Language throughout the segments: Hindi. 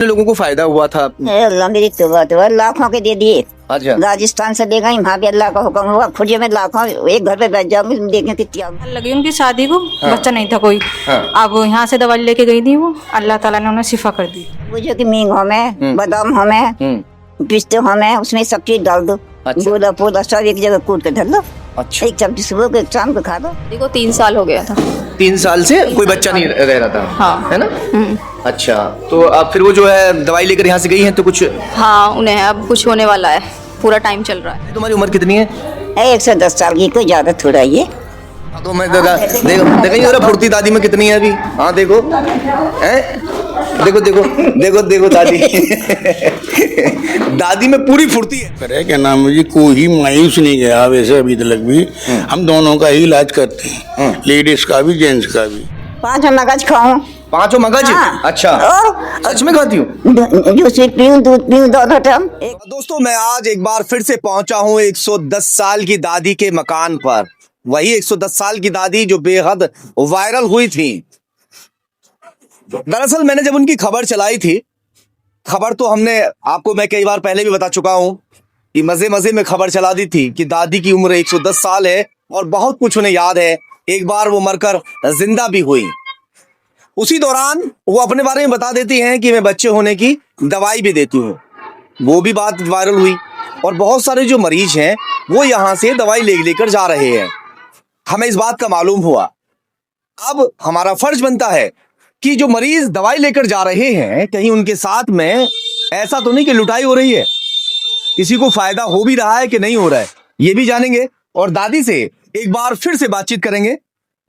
लोगों को फायदा हुआ था? अल्लाह मेरी तौबा तौबा, लाखों के दे दिए। अच्छा। राजस्थान से ले गई, वहाँ भी अल्लाह का हुक्म हुआ, खुर्जे में लाखों, एक घर पे बैठ जाऊंगी, देखें कितनी लगी उनकी शादी को। हाँ। बच्चा नहीं था कोई। हाँ। अब यहाँ से दवाई लेके गई थी वो, अल्लाह ताला ने उन्हें शिफा कर दी। वो जो कि मींग हो में, बादाम हो में, पिस्ते हो में, उसमें सब चीज डाल दो। अच्छा। गोला पोला सब एक जगह कूट के धर लो। अच्छा। एक चमची सुबह को, एक शाम को खा लो। देखो 3 साल हो गया था। 3 साल से कोई बच्चा नहीं रह रहा था? हाँ। है ना? अच्छा, तो अब फिर वो जो है दवाई लेकर यहाँ से गई हैं तो कुछ? हाँ, उन्हें अब कुछ होने वाला है, पूरा टाइम चल रहा है। तुम्हारी उम्र कितनी है? 110 साल की, कोई ज्यादा थोड़ा ये। तो मैं देखो जरा फुर्ती दादी में कितनी है अभी। हाँ देखो, हैं? देखो देखो देखो देखो दादी दादी में पूरी फुर्ती है। करे क्या नाम है जी, कोई मायूस नहीं गया वैसे अभी तक भी। हम दोनों का ही इलाज करते हैं, लेडीज का भी जेंट्स का भी। 5 मगज खाऊं। 5 मगज? हाँ। अच्छा, और सच में खाती हूँ? जूस भी पीऊं, दूध पीऊं, दोनों टाइम। दोस्तों, मैं आज एक बार फिर से पहुंचा हूँ 110 साल की दादी के मकान पर। वही 110 साल की दादी जो बेहद वायरल हुई थी। दरअसल मैंने जब उनकी खबर चलाई थी, खबर तो हमने आपको मैं कई बार पहले भी बता चुका हूं कि मजे मजे में खबर चला दी थी कि दादी की उम्र 110 साल है और बहुत कुछ उन्हें याद है। एक बार वो मरकर जिंदा भी हुई। उसी दौरान वो अपने बारे में बता देती हैं कि मैं बच्चे होने की दवाई भी देती हूँ। वो भी बात वायरल हुई और बहुत सारे जो मरीज हैं वो यहाँ से दवाई लेकर जा रहे हैं। हमें इस बात का मालूम हुआ। अब हमारा फर्ज बनता है कि जो मरीज दवाई लेकर जा रहे हैं, कहीं उनके साथ में ऐसा तो नहीं कि लुटाई हो रही है, किसी को फायदा हो भी रहा है कि नहीं हो रहा है, ये भी जानेंगे और दादी से एक बार फिर से बातचीत करेंगे।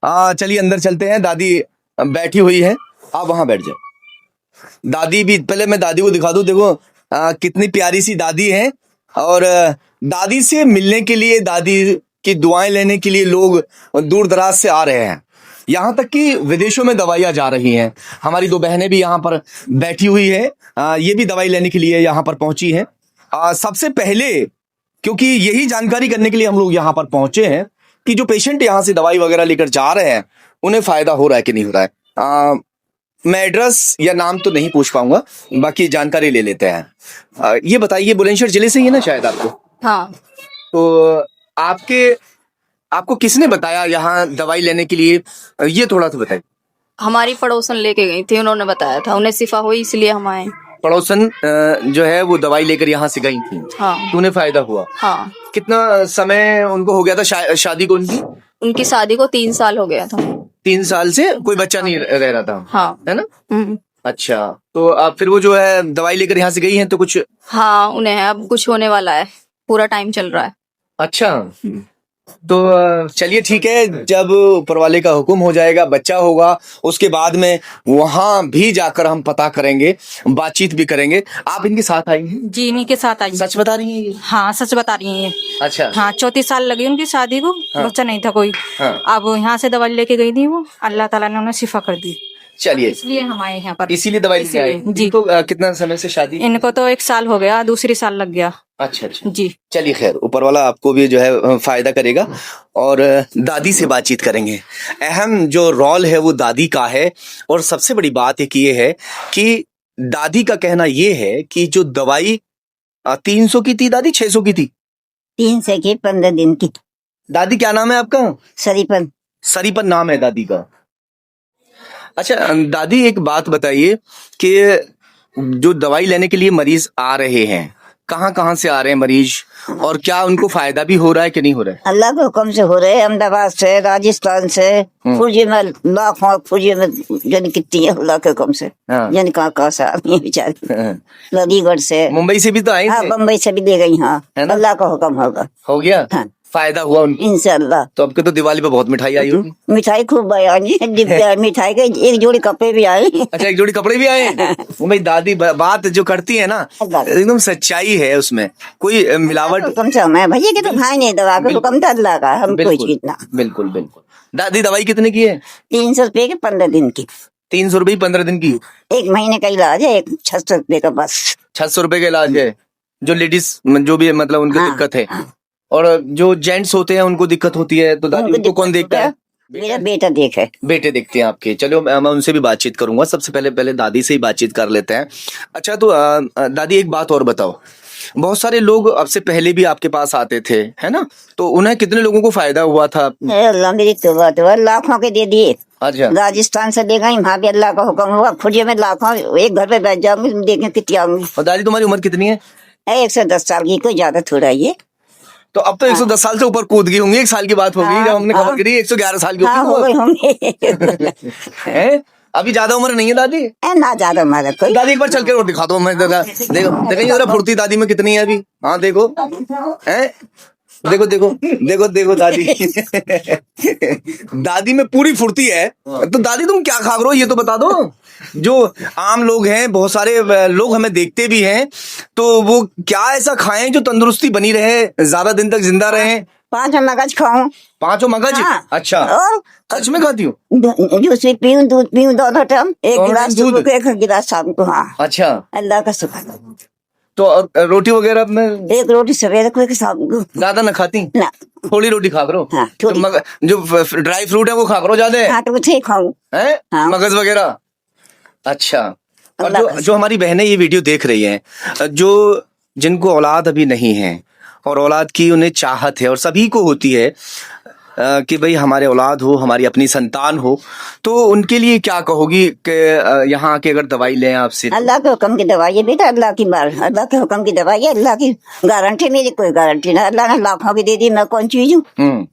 चलिए अंदर चलते हैं। दादी बैठी हुई है, आप वहां बैठ जाए। दादी भी, पहले मैं दादी को दिखा दूं। देखो कितनी प्यारी सी दादी है। और दादी से मिलने के लिए, दादी की दुआएं लेने के लिए लोग दूर दराज से आ रहे हैं। यहाँ तक कि विदेशों में दवाइयाँ जा रही हैं। हमारी 2 बहनें भी यहाँ पर बैठी हुई है, ये भी दवाई लेने के लिए यहाँ पर पहुंची हैं। सबसे पहले, क्योंकि यही जानकारी करने के लिए हम लोग यहाँ पर पहुंचे हैं कि जो पेशेंट यहाँ से दवाई वगैरह लेकर जा रहे हैं उन्हें फायदा हो रहा है कि नहीं हो रहा है। मैं एड्रेस या नाम तो नहीं पूछ पाऊंगा, बाकी जानकारी ले लेते हैं। ये बताइए, बुलंदशहर जिले से ही है ना शायद आपको? हाँ। तो आपको किसने बताया यहाँ दवाई लेने के लिए, ये थोड़ा सा बताइए। हमारी पड़ोसन लेके गई थी, उन्होंने बताया था, उन्हें शिफा हुई इसलिए हम आए। पड़ोसन जो है वो दवाई लेकर यहाँ से गई थी? हाँ। तो उन्हें फायदा हुआ? हाँ। कितना समय उनको हो गया था शादी को? उनकी शादी को 3 साल हो गया था। 3 साल से कोई बच्चा नहीं रह रहा था? हाँ। है ना? अच्छा, तो अब फिर वो जो है दवाई लेकर यहाँ से गई हैं तो कुछ? हाँ, उन्हें अब कुछ होने वाला है, पूरा टाइम चल रहा है। अच्छा, तो चलिए ठीक है। जब ऊपर वाले का हुक्म हो जाएगा, बच्चा होगा, उसके बाद में वहां भी जाकर हम पता करेंगे, बातचीत भी करेंगे। आप इनके साथ आई हैं? जी, इन्हीं के साथ आई। सच बता रही हैं ये? हाँ, सच बता रही हैं ये। अच्छा। हाँ, 34 साल लगी उनकी शादी को। हाँ। बच्चा नहीं था कोई। हाँ। अब यहाँ से दवाई लेके गई थी वो, अल्लाह ताला ने उन्हें शिफा कर दी। चलिए, इसलिए हम आए यहाँ पर। इसीलिए दवाई लेके आए? जी। तो कितना समय से शादी? इनको तो 1 साल हो गया, दूसरी साल लग गया। अच्छा अच्छा जी। चलिए, खैर, ऊपर वाला आपको भी जो है फायदा करेगा और दादी से बातचीत करेंगे। अहम जो रोल है वो दादी का है। और सबसे बड़ी बात एक ये है कि दादी का कहना ये है कि जो दवाई 300 की थी दादी, 600 की थी? 3 से की 15 दिन की। दादी क्या नाम है आपका? सरीपन। सरीपन नाम है दादी का। अच्छा दादी, एक बात बताइए कि जो दवाई लेने के लिए मरीज आ रहे हैं, कहाँ कहाँ से आ रहे हैं मरीज, और क्या उनको फायदा भी हो रहा है कि नहीं हो रहा है? अल्लाह के हुक्म से हो रहे हैं। अहमदाबाद से, राजस्थान से, फुर्जी में लाखों, फुर्जी में जाने कितनी है, अल्लाह के हुक्म से। हाँ। जाने कहाँ से आ रही है बेचारी। अलीगढ़ से, मुंबई से भी तो आई हाँ, थे? बम्बई से भी ले गई। हाँ, है ना? अल्लाह का हुक्म होगा। हो गया? हाँ। फायदा हुआ उनको? इंशाअल्लाह। तो आपके तो दिवाली पे बहुत मिठाई आई होगी? मिठाई खूब आई, मिठाई के 1 जोड़ी कपड़े भी आए। अच्छा, 1 जोड़ी कपड़े भी आए? वो भाई दादी बात जो करती है ना, एकदम सच्चाई है उसमें, कोई मिलावट। हुक्म से हमें भैया के तो भाई नहीं, दवा के हुक्म तो अल्लाह का, हम कोई चीज ना। बिल्कुल बिल्कुल। दादी दवाई कितने की है? 300 रुपए के 15 दिन की। 300 रुपये 15 दिन की? 1 महीने का इलाज है, 600 रुपए का बस। 600 रुपए का इलाज है? जो लेडीज जो भी मतलब उनको हाँ, दिक्कत है। हाँ। और जो जेंट्स होते हैं उनको दिक्कत होती है, तो दादी उनको कौन देखता है? मेरा बेटा देखे। बेटे देखते हैं आपके। चलो मैं उनसे भी बातचीत करूंगा। सबसे पहले दादी से ही बातचीत कर लेते हैं। अच्छा तो दादी एक बात और बताओ, बहुत सारे लोग अब से पहले भी आपके पास आते थे, है ना? तो उन्हें कितने लोगों को फायदा हुआ था? अल्लाह मेरी तौबा लाखों के दे दिए। अच्छा। राजस्थान से ले गई, वहाँ भी अल्लाह का हुक्म हुआ, खुर्जे में लाखों, एक घर पे बैठ जाऊंगी, देखें कितनी आऊंगी। और दादी तुम्हारी उम्र कितनी है? 110 साल की, कोई ज्यादा थोड़ा ये। तो अब तो 110 साल से ऊपर कूद गई होंगी। एक साल की बात होगी जब हमने खबर करी 111 साल की हाँ, हो होगी गई होंगे। हैं? अभी ज्यादा उम्र नहीं है दादी? ना ज्यादा हमारा कोई। दादी एक बार चल के और दिखा दो मैं जरा। देखो देखो जरा फुर्ती दादी में कितनी है अभी। हाँ देखो, हैं? देखो देखो देखो देखो दादी दादी में पूरी फुर्ती है। तो दादी तुम क्या खा रहे हो ये तो बता दो। जो आम लोग हैं, बहुत सारे लोग हमें देखते भी हैं, तो वो क्या ऐसा खाएं जो तंदुरुस्ती बनी रहे, ज्यादा दिन तक जिंदा रहे? 5 मगज खाऊं। 5 मगज? हाँ। अच्छा, और सच में खाती हूँ? जूस भी पीऊं, दूध पीऊं, दोनों टाइम। एक दोनों गिलास टाइम दूध? सुबह को, एक गिलास शाम को। हाँ, अच्छा। अल्लाह का शुक्र। तो रोटी वगैरह में एक रोटी सवेरे को, एक शाम को। ज्यादा न खाती? ना, थोड़ी रोटी खा करो। हाँ, तो थोड़ी। जो ड्राई फ्रूट है वो खा करो ज्यादा, हाँ तो कुछ ही खाऊं। है हाँ। मगज वगैरह। अच्छा। और अल्लाह जो का- जो हमारी बहनें ये वीडियो देख रही हैं, जो जिनको औलाद अभी नहीं है और औलाद की उन्हें चाहत है, और सभी को होती है कि भाई हमारे औलाद हो, हमारी अपनी संतान हो, तो उनके लिए क्या कहोगी कि यहाँ आके अगर दवाई लें आपसे? अल्लाह के हुक्म की दवाई है बेटा, अल्लाह की मार, अल्लाह के हुक्म की दवाई है, अल्लाह की गारंटी। मेरी कोई गारंटी ना, अल्लाह ने लाखों की दे दी, मैं कौन चीज हूँ?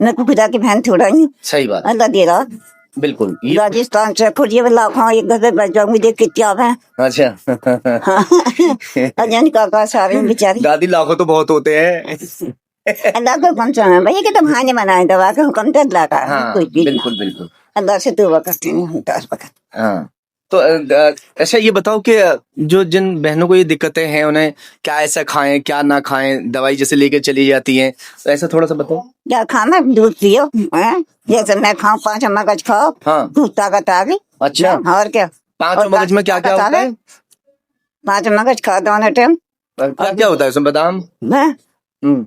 मैं को खुदा की बहन थोड़ा ही हूँ। सही बात, अल्लाह दे रहा। बिल्कुल। राजस्थान से खुर्जे में लाखों, एक घर पे बैठ जाऊंगी, देख कितनी आवे हैं। अच्छा। अजन काका सारे बेचारी। दादी लाखों तो बहुत होते हैं। अल्लाह को हुक्म से भैया कि तुम हाने बनाए, दवा के हुक्म तो अल्लाह का। हाँ, कोई चीज ना। बिल्कुल बिल्कुल। अल्लाह से दुआ करती हूँ 10 वक्त। हाँ। तो अच्छा ये बताओ कि जो जिन बहनों को ये दिक्कतें हैं, उन्हें क्या ऐसा खाएं क्या ना खाएं, दवाई जैसे लेके चली जाती हैं, तो ऐसा थोड़ा सा बताओ। क्या खाना, दूध पियो, हैं? जैसे मैं खाऊं 5 मगज खाओ। हाँ। खूब ताकत आ गई। अच्छा। और क्या? 5 और मगज में क्या क्या ताकत आ होता है? गई। 5 मगज खा दोनों टाइम। क्या क्या होता है उसमें? बादाम? हैं? हम्म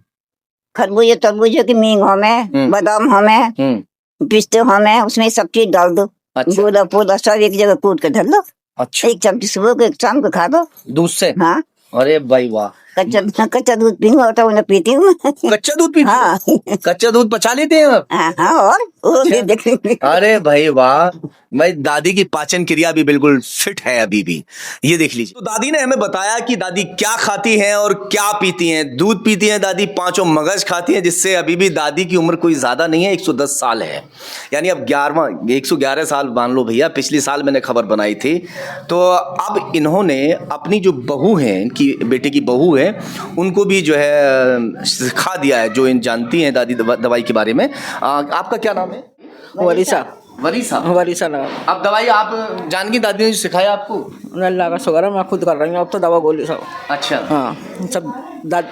खरबूजे तरबूजे की मींग हो में, बादाम हो में, हम्म पिस्ते हो में, उसमें सब चीज डाल दो। अच्छा। गोला पोला सब एक जगह कूट के धर लो। अच्छा। 1 चमची सुबह को, 1 शाम को खा दो। दूध से? हाँ, अरे भाई वाह। कच्चा दूध पीऊंगा तो उन्हें पीती हूँ। कच्चा दूध पीते हाँ। हो? कच्चा दूध पचा लेते हैं आप? हाँ, और वो भी देख लेंगे। अरे भाई वाह। भाई दादी की पाचन क्रिया भी बिल्कुल फिट है अभी भी, ये देख लीजिए। तो दादी ने हमें बताया कि दादी क्या खाती हैं और क्या पीती हैं। दूध पीती हैं दादी, 5 मगज खाती हैं, जिससे अभी भी दादी की उम्र कोई ज्यादा नहीं है, 110 साल है। यानी अब 111 साल मान लो भैया। पिछले साल मैंने खबर बनाई थी। तो अब इन्होंने अपनी जो बहू है, इनकी बेटे की बहू है, उनको भी जो है सिखा दिया है, जो इन जानती हैं दादी दवाई के बारे में। आपका क्या नाम है? वरीसा वरीसा। वरीसा लगा। अब दवाई आप जान की दादी ने जो सिखाया आपको? अल्लाह का शुक्र है, मैं खुद कर रही हूँ अब तो दवा गोली सब। अच्छा। हाँ, सब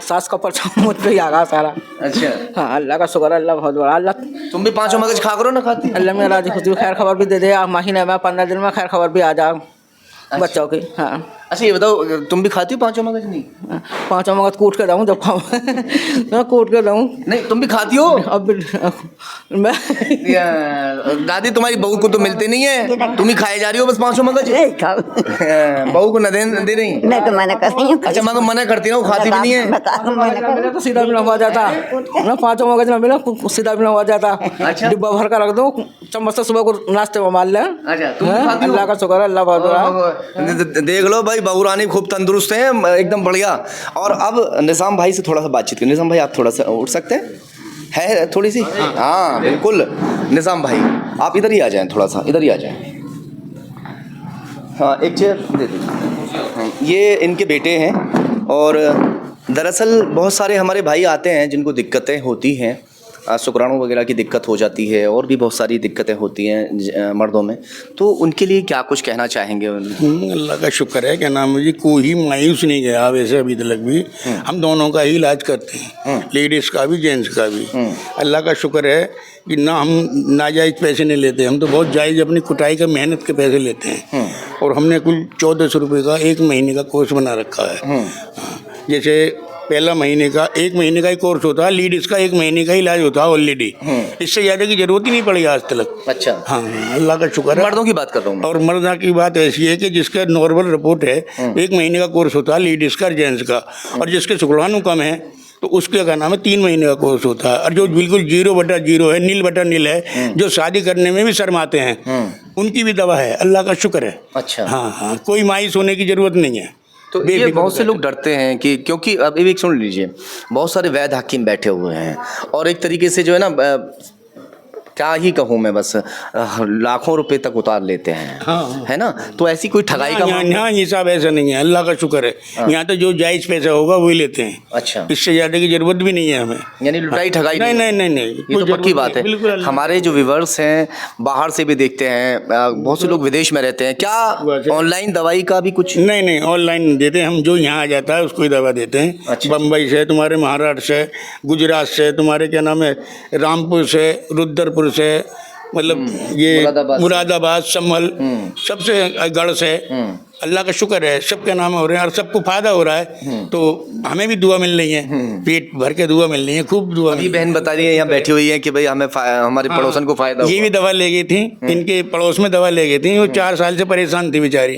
सास का पर्चा मुझ पे ही आ गया सारा। अच्छा। हाँ, अल्लाह का शुक्र है, अल्लाह बहुत बड़ा। अल्लाह तुम भी 5 मगज खा करो ना? खाती? अल्लाह में राजी खुशी खैर खबर भी दे दे, महीने में 15 दिन में खैर खबर भी आ जाओ बच्चों की। हाँ। अच्छा ये बताओ, तुम भी खाती हो 5 मगज? नहीं। 5 मगज कूट के दूँ जब खाऊँ। मैं कूट के दूँ। नहीं तुम भी खाती हो? अब मैं दादी तुम्हारी बहू को तो मिलते नहीं है, तुम ही खाए जा रही हो बस 5 मगज। नहीं खाओ। बहू को न दे रही? मैं तो मना कर रही हूँ। अच्छा मैं तो मना करती हूँ, खाती भी नहीं है। मिला तो सीधा मिला हुआ जाता ना, 5 मगज में मिला सीधा मिला हुआ जाता। अच्छा। डिब्बा भर कर रख दो, चम्मच से सुबह को नाश्ते में मार लें। अच्छा तुम भी खाती हो? अल्लाह का शुक्र है, अल्लाह बहुत बड़ा। देख लो भाई, बहू रानी खूब तंदुरुस्त है, एकदम बढ़िया। और अब निजाम भाई से थोड़ा सा बातचीत करें। निजाम भाई आप थोड़ा सा उठ सकते हैं? है थोड़ी सी? हाँ बिल्कुल। निजाम भाई आप इधर ही आ जाएं, थोड़ा सा इधर ही आ जाएं। हाँ एक चेयर दे दीजिए। ये इनके बेटे हैं, और दरअसल बहुत सारे हमारे भाई आते हैं जिनको दिक्कतें होती हैं, शुक्राणु वगैरह की दिक्कत हो जाती है, और भी बहुत सारी दिक्कतें होती हैं मर्दों में, तो उनके लिए क्या कुछ कहना चाहेंगे? अल्लाह का शुक्र है, क्या नाम है जी, कोई मायूस नहीं गया वैसे अभी तक भी। हम दोनों का ही इलाज करते हैं, लेडीज़ का भी जेंट्स का भी। अल्लाह का शुक्र है कि ना हम नाजायज़ पैसे नहीं लेते, हम तो बहुत जायज़ अपनी कुटाई का मेहनत के पैसे लेते हैं। और हमने कुल 1400 रुपये का 1 महीने का कोर्स बना रखा है। जैसे पहला महीने का 1 महीने का ही कोर्स होता है, लीड इसका 1 महीने का ही इलाज होता है ऑलरेडी। इससे ज़्यादा की जरूरत ही नहीं पड़ी आज तक। अच्छा, हाँ, अल्लाह का शुक्र है। मर्दों की बात कर रहा हूँ मैं। और मर्दा की बात ऐसी है कि जिसका नॉर्मल रिपोर्ट है 1 महीने का कोर्स होता है लेडीज का, जेंट्स का, और जिसके शुक्राणु कम है तो उसके क्या नाम है 3 महीने का कोर्स होता है। और जो बिल्कुल 0/0 है, नील है, जो शादी करने में भी शर्माते हैं, उनकी भी दवा है, अल्लाह का शुक्र है। अच्छा, हाँ हाँ, कोई मायूस होने की जरूरत नहीं है। तो ये बहुत से लोग डरते हैं कि क्योंकि अब एक सुन लीजिए, बहुत सारे वैध हकीम बैठे हुए हैं और एक तरीके से जो है ना क्या ही कहूँ मैं, बस लाखों रुपए तक उतार लेते हैं। हाँ। है ना, तो ऐसी कोई ठगाई का यहाँ ये सब ऐसा नहीं है, अल्लाह का शुक्र है। यहाँ तो जो जायज पैसा होगा वही लेते हैं। अच्छा, इससे ज्यादा की जरूरत भी नहीं है हमें। यानी लुटाई ठगाई नहीं नहीं नहीं नहीं, ये तो पक्की बात है। बिल्कुल। हमारे जो व्यूअर्स हैं बाहर से भी देखते हैं, बहुत से लोग विदेश में रहते हैं, क्या ऑनलाइन दवाई का भी कुछ? नहीं नहीं, ऑनलाइन देते हैं हम, जो यहाँ आ जाता है उसको ही दवा देते हैं। अच्छा। बम्बई से, तुम्हारे महाराष्ट्र से, गुजरात से, तुम्हारे क्या नाम है रामपुर से, रुद्रपुर से, मतलब ये मुरादाबाद, संभल, सबसे गढ़ से। अल्लाह का शुक्र है, सबके नाम हो रहे हैं और सबको फायदा हो रहा है। तो हमें भी दुआ मिल रही है, पेट भर के दुआ मिल रही है, खूब दुआ। अभी बहन बता रही है यहाँ बैठी हुई है कि भाई हमें हमारे पड़ोसन को फायदा ये भी दवा ले गई थी, इनके पड़ोस में दवा ले गई थी, वो 4 साल से परेशान थी बेचारी,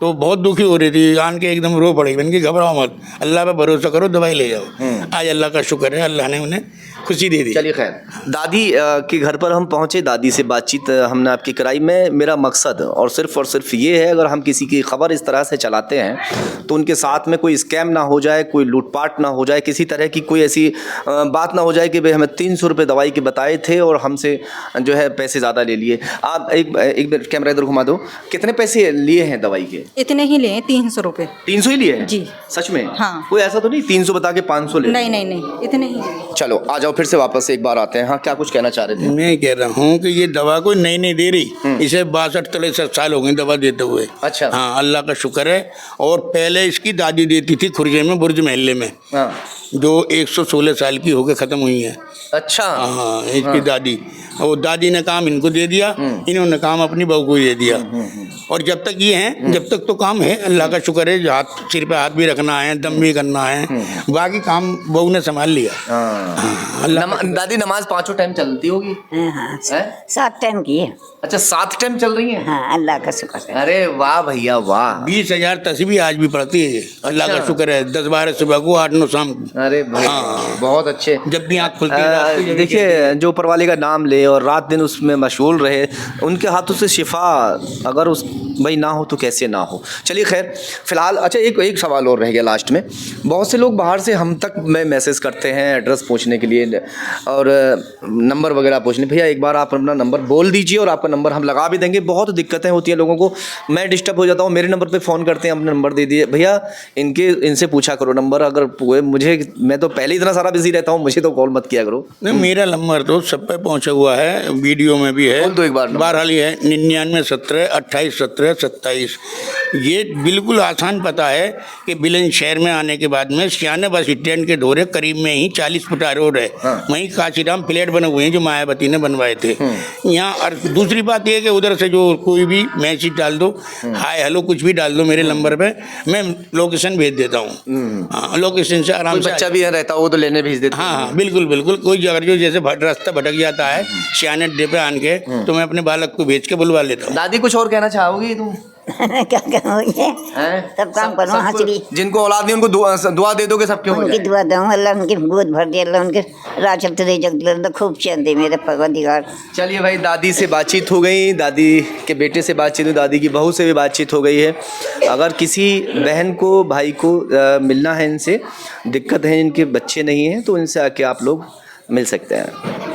तो बहुत दुखी हो रही थी, आन के एकदम रो पड़ी। इनकी घबराओ मत, अल्लाह पे भरोसा करो, दवाई ले जाओ। आज अल्लाह का शुक्र है, अल्लाह ने उन्हें खुशी दे दी। चलिए खैर, दादी के घर पर हम पहुँचे, दादी से बातचीत हमने आपकी कराई में। मेरा मकसद और सिर्फ ये है, अगर हम किसी की खबर इस तरह से चलाते हैं तो उनके साथ में कोई स्कैम ना हो जाए, कोई लूटपाट ना हो जाए, किसी तरह की कोई ऐसी बात ना हो जाए कि भाई हमें 300 रुपये दवाई के बताए थे और हमसे जो है पैसे ज़्यादा ले लिए। आप एक बार कैमरा इधर घुमा दो, कितने पैसे लिए हैं दवाई के? इतने ही लिए 300 रुपये। 300 ही लिए हैं? जी। सच में? हाँ। कोई ऐसा तो नहीं 300 बता के 500 ले? नहीं नहीं नहीं, इतने ही लिए। चलो आ जाओ, फिर से वापस एक बार आते हैं। हाँ, क्या कुछ कहना चाह रहे थे? मैं कह रहा हूँ कि ये दवा कोई नई नहीं दे रही, इसे 62-63 साल हो गए दवा देते हुए। अच्छा। हाँ, अल्लाह का शुक्र है। और पहले इसकी दादी देती थी खुर्जे में, बुर्ज महल्ले में, हाँ। जो 116 साल की होकर ख़त्म हुई है। अच्छा। हाँ, इसकी दादी, और दादी ने काम इनको दे दिया, इन्होंने काम अपनी बहू को दे दिया। और जब तक ये हैं, जब तक तो काम है, अल्लाह का शुक्र है। हाथ सिर पे हाथ भी रखना है, दम भी करना है, बाकी काम बहू ने संभाल लिया। दादी नमाज 5 टाइम चलती होगी? हाँ, हैं? 7 टाइम की है। अच्छा, 7 टाइम चल रही है? हाँ, अल्लाह का शुक्र है। अरे वाह भैया वाह। 20,000 तस्बीह आज भी पढ़ती है, अल्लाह का शुक्र है। 10-12 सुबह को, 8-9 शाम को। अरे भाई, बहुत अच्छे। जब भी आँख खुलती है। देखिए, जो ऊपर वाले का नाम ले और रात दिन उसमें मशगूल रहे, उनके हाथों से शिफा अगर उस भाई ना हो तो कैसे ना हो। चलिए खैर, फिलहाल अच्छा एक सवाल और रह गया लास्ट में। बहुत से लोग बाहर से हम तक में मैसेज करते हैं एड्रेस पूछने के लिए और नंबर वगैरह पूछने। भैया एक बार आप अपना नंबर बोल दीजिए और आपका नंबर हम लगा भी देंगे। बहुत दिक्कतें होती हैं लोगों को, मैं डिस्टर्ब हो जाता हूँ, मेरे नंबर पे फ़ोन करते हैं, अपना नंबर दे दिए। भैया इनसे पूछा करो नंबर, अगर मुझे, मैं तो पहले इतना सारा बिजी रहता हूँ, मुझे तो कॉल मत किया करो। नहीं, मेरा नंबर तो सब पे पहुंचा हुआ है, वीडियो में भी है। बोल दो एक बार। बहरहाल ये है 99 17 28 17 27। ये बिल्कुल आसान पता है कि बिलन शहर में आने के बाद में सियाने बस स्टैंड के ढोरे करीब में ही 40 फुटा रोड है। वहीं काशीराम फ्लैट बने हुए हैं जो मायावती ने बनवाए थे यहाँ। और दूसरी बात यह है कि उधर से जो कोई भी मैसेज डाल दो, हाय हेलो कुछ भी डाल दो मेरे नंबर पे, मैं लोकेशन भेज देता हूँ। हाँ, लोकेशन से आराम से। बच्चा भी यहाँ रहता हो तो लेने भेज देते। हाँ हाँ, बिल्कुल बिल्कुल। कोई जगह जो जैसे रास्ता भटक जाता है सियाने अड्डे पे आन के, तो मैं अपने बालक को भेज के बुलवा लेता हूँ। दादी कुछ और कहना चाहोगी तुम? क्या कहोगे, सब काम करो हासिल। जिनको औलाद नहीं उनको दुआ दे दोगे सबके? उनकी दुआ दूँ, अल्लाह उनकी गोद भर दे, अल्लाह उनके राह चलते रहे, जगत खूब चैन दे मेरे परवरदिगार। चलिए भाई, दादी से बातचीत हो गई, दादी के बेटे से बातचीत हुई, दादी की बहू से भी बातचीत हो गई है। अगर किसी बहन को, भाई को मिलना है, इनसे दिक्कत है, इनके बच्चे नहीं हैं, तो इनसे आके आप लोग मिल सकते हैं।